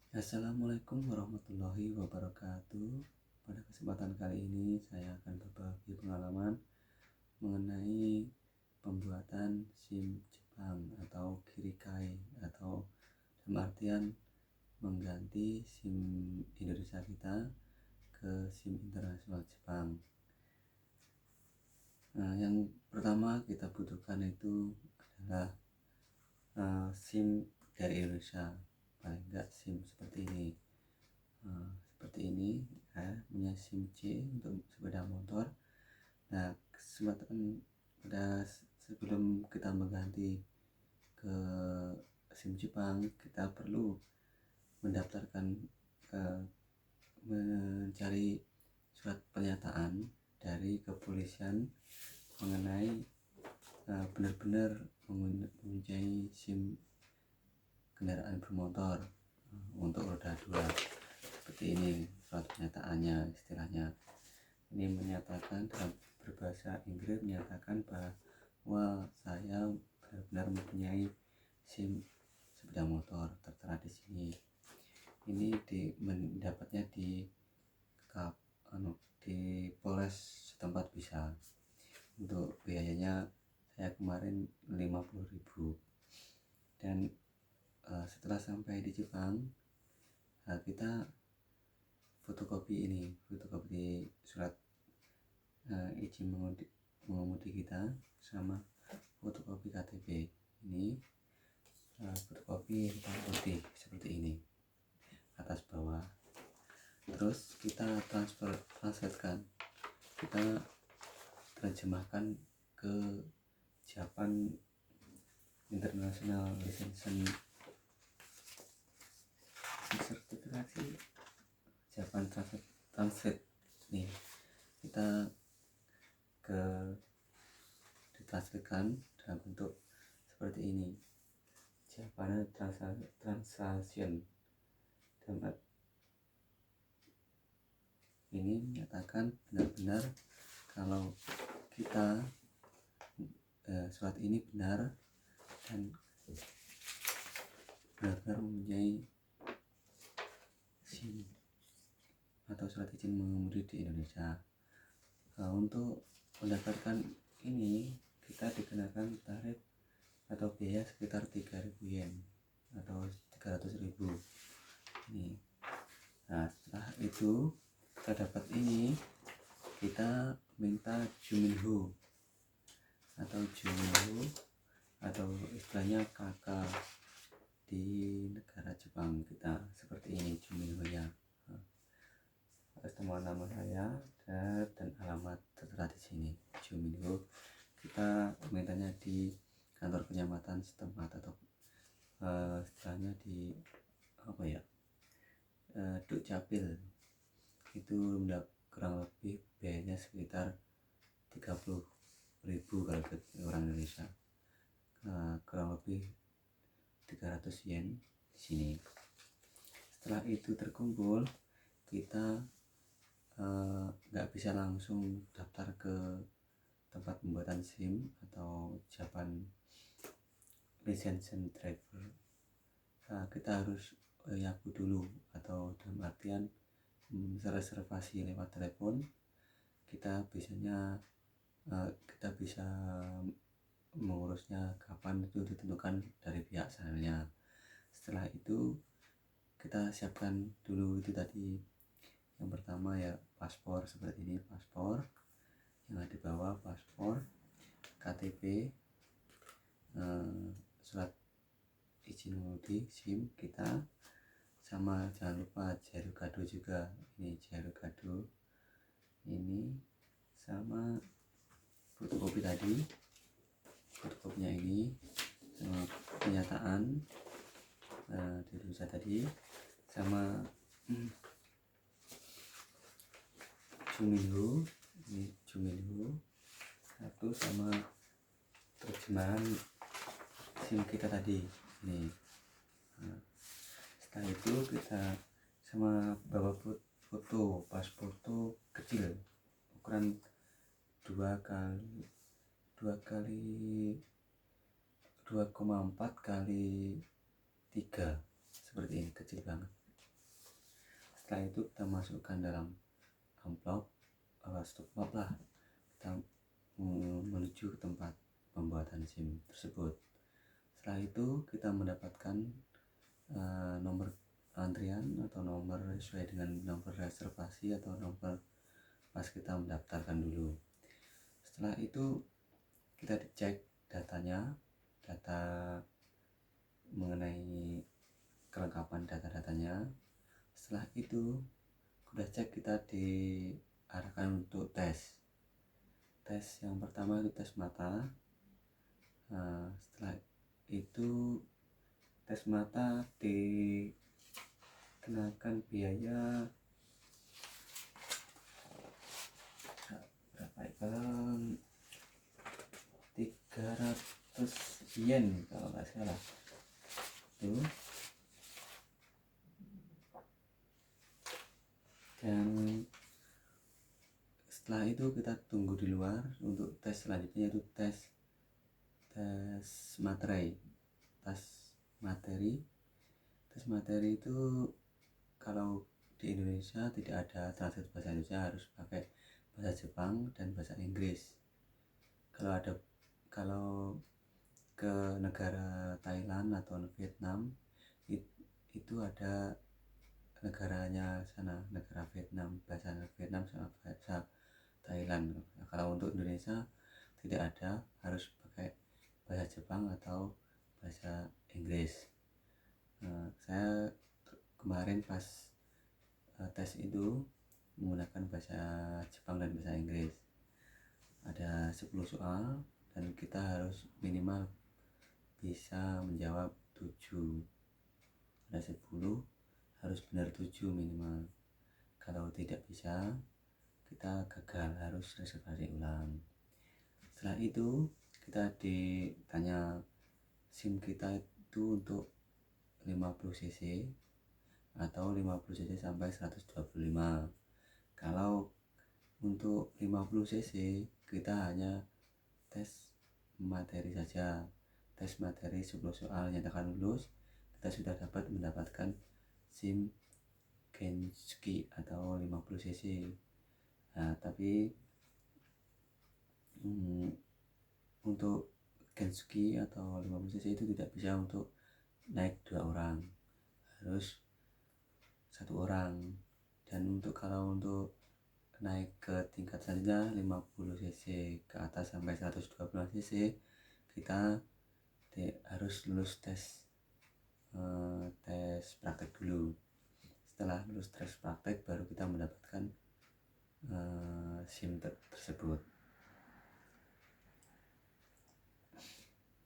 Assalamualaikum warahmatullahi wabarakatuh. Pada kesempatan kali ini saya akan berbagi pengalaman mengenai pembuatan SIM Jepang atau Kirikai, atau dalam artian mengganti SIM Indonesia kita ke SIM internasional Jepang. Nah, yang pertama kita butuhkan itu adalah SIM dari Indonesia, paling enggak SIM seperti ini. Seperti ini, punya SIM C untuk sepeda motor. Nah, sebelum kita mengganti ke SIM Jepang, kita perlu mendaftarkan, mencari surat pernyataan dari kepolisian mengenai benar-benar mempunyai SIM kendaraan bermotor untuk roda 2. Seperti ini surat pernyataannya, istilahnya. Ini menyatakan dalam berbahasa Inggris, menyatakan bahwa saya benar-benar mempunyai SIM sepeda motor, tertera di sini. Ini mendapatnya di Polres setempat bisa. Untuk biayanya saya kemarin 50.000. Dan setelah sampai di Jepang, kita fotokopi surat izin mengemudi kita, sama fotokopi KTP. Ini fotokopi hitam putih seperti ini, atas bawah. Terus kita translatekan, kita terjemahkan ke Japan International Licensing Sertifikasi, Japan Translate. Nih, kita ditranslatekan dalam bentuk seperti ini, Japan Translation. Ini menyatakan benar-benar kalau kita surat ini benar dan benar-benar mempunyai SIM atau surat izin mengemudi di Indonesia. Untuk mendapatkan ini kita dikenakan tarif atau biaya sekitar 3.000 yen atau 300.000 ini. Nah, setelah itu kita dapat ini, kita minta Juminho atau istilahnya kakak di negara Jepang kita, seperti ini Juminho nya. Semua nama saya dan alamat tertera di sini, Juminho. Kita mintanya di kantor penyamatan setempat, atau istilahnya di Dukcapil. Itu kurang lebih biayanya sekitar 30.000 kalau ke orang Indonesia, kurang lebih 300 yen di sini. Setelah itu terkumpul, kita nggak bisa langsung daftar ke tempat pembuatan SIM atau Japan Licensing Driver. Kita harus yaku dulu, atau dalam artian reservasi lewat telepon. Kita bisa mengurusnya kapan itu ditentukan dari pihak sananya. Setelah itu kita siapkan dulu itu tadi. Yang pertama ya paspor, seperti ini, paspor yang ada di bawah, paspor, KTP, surat izin mengemudi SIM kita, sama jangan lupa Jairo Kado juga. Ini Jairo Kado ini, sama fotokopi tadi, fotokopinya ini, sama pernyataan di Indonesia tadi, sama Juminho, ini Juminho satu, sama terjemahan SIM kita tadi ini. Setelah itu kita sama bawa foto paspor tuh kecil, ukuran 2,4 kali 3, seperti ini, kecil banget. Setelah itu kita masukkan dalam amplop stop lah, kita menuju ke tempat pembuatan SIM tersebut. Setelah itu kita mendapatkan nomor antrian atau nomor sesuai dengan nomor reservasi atau nomor pas kita mendaftarkan dulu. Setelah itu kita dicek data mengenai kelengkapan data-datanya. Setelah itu udah cek, kita diarahkan untuk tes yang pertama itu tes mata. Setelah itu tes mata dikenakan biaya berapa ya, 300 yen kalau nggak salah itu. Dan setelah itu kita tunggu di luar untuk tes selanjutnya, yaitu tes materi. Tes materi itu kalau di Indonesia tidak ada translate bahasa Indonesia, harus pakai bahasa Jepang dan bahasa Inggris. Kalau ke negara Thailand atau Vietnam itu ada negaranya sana, negara Vietnam, bahasa Vietnam sama bahasa Thailand. Kalau untuk Indonesia tidak ada, harus pakai bahasa Jepang atau bahasa Inggris. Saya kemarin pas tes itu menggunakan bahasa Jepang dan bahasa Inggris. Ada 10 soal dan kita harus minimal bisa menjawab 7. Ada 10, harus benar 7 minimal. Kalau tidak bisa, kita gagal, harus reservasi ulang. Setelah itu kita ditanya SIM kita itu untuk 50 cc atau 50 cc sampai 125. Kalau untuk 50 cc kita hanya tes materi saja, tes materi 10 soal, nyatakan lulus, kita sudah dapat mendapatkan SIM Gensuki atau 50 cc. Tapi untuk Gensuki atau 50 cc itu tidak bisa untuk naik 2 orang, harus 1 orang. Dan kalau untuk naik ke tingkat selanjutnya 50 cc ke atas sampai 125 cc, kita harus lulus tes praktek dulu. Setelah lulus tes praktek baru kita mendapatkan SIM tersebut.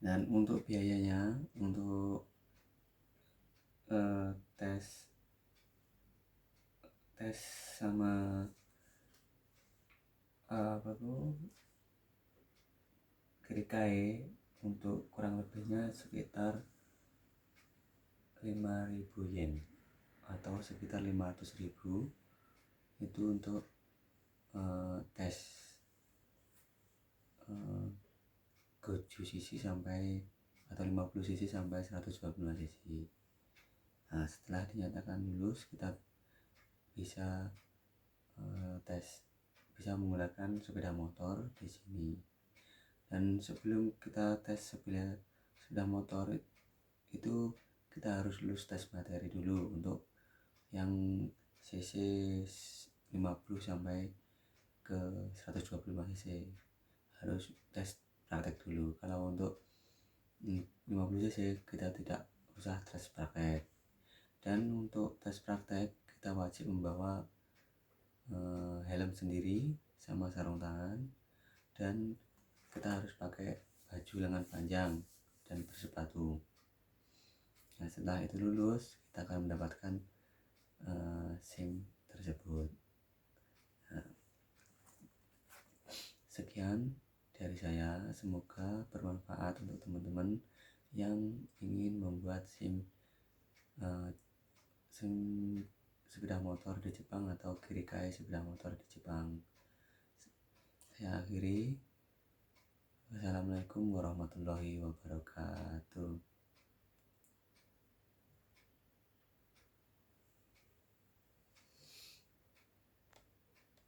Dan untuk biayanya, untuk tes sama Kirikai untuk kurang lebihnya sekitar 5.000 yen atau sekitar 500.000 itu untuk tes Goju cc sampai atau 50 cc sampai 125 cc. Setelah dinyatakan lulus, kita bisa bisa menggunakan sepeda motor di sini. Dan sebelum kita tes sepeda motor itu, kita harus lulus tes materi dulu untuk yang cc 50 sampai ke 125 cc, harus tes praktek dulu. Kalau untuk 50 cc kita tidak usah tes praktek. Dan untuk tes praktek kita wajib membawa helm sendiri sama sarung tangan, dan kita harus pakai baju lengan panjang dan bersepatu. Setelah itu lulus, kita akan mendapatkan SIM tersebut. Sekian dari saya, semoga bermanfaat untuk teman-teman yang ingin membuat SIM sepeda motor di Jepang atau Kirikai sepeda motor di Jepang. Saya akhiri. Wassalamualaikum warahmatullahi wabarakatuh.